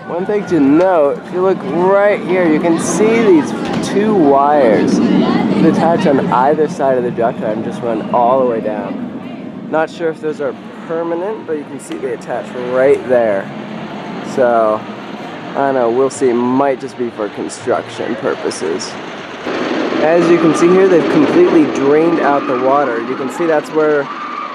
One thing to note, if you look right here, you can see these two wires that attach on either side of the drop tower and just run all the way down. Not sure if those are permanent, but you can see they attach right there. So, I don't know, we'll see. It might just be for construction purposes. As you can see here, they've completely drained out the water. You can see that's where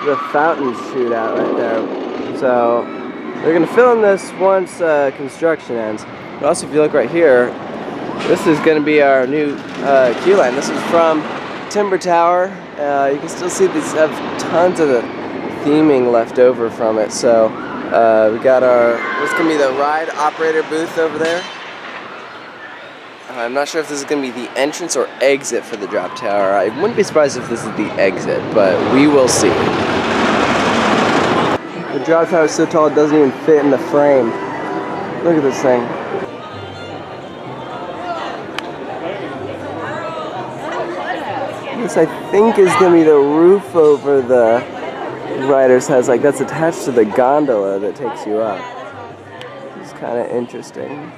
the fountains shoot out right there. So, they're going to fill in this once construction ends. But also, if you look right here, this is going to be our new queue line. This is from Timber Tower. You can still see these have tons of the theming left over from it. So we got this is going to be the ride operator booth over there. I'm not sure if this is going to be the entrance or exit for the drop tower. I wouldn't be surprised if this is the exit, but we will see. The drop tower is so tall it doesn't even fit in the frame. Look at this thing. This I think is going to be the roof over the rider's house. Like that's attached to the gondola that takes you up. It's kind of interesting.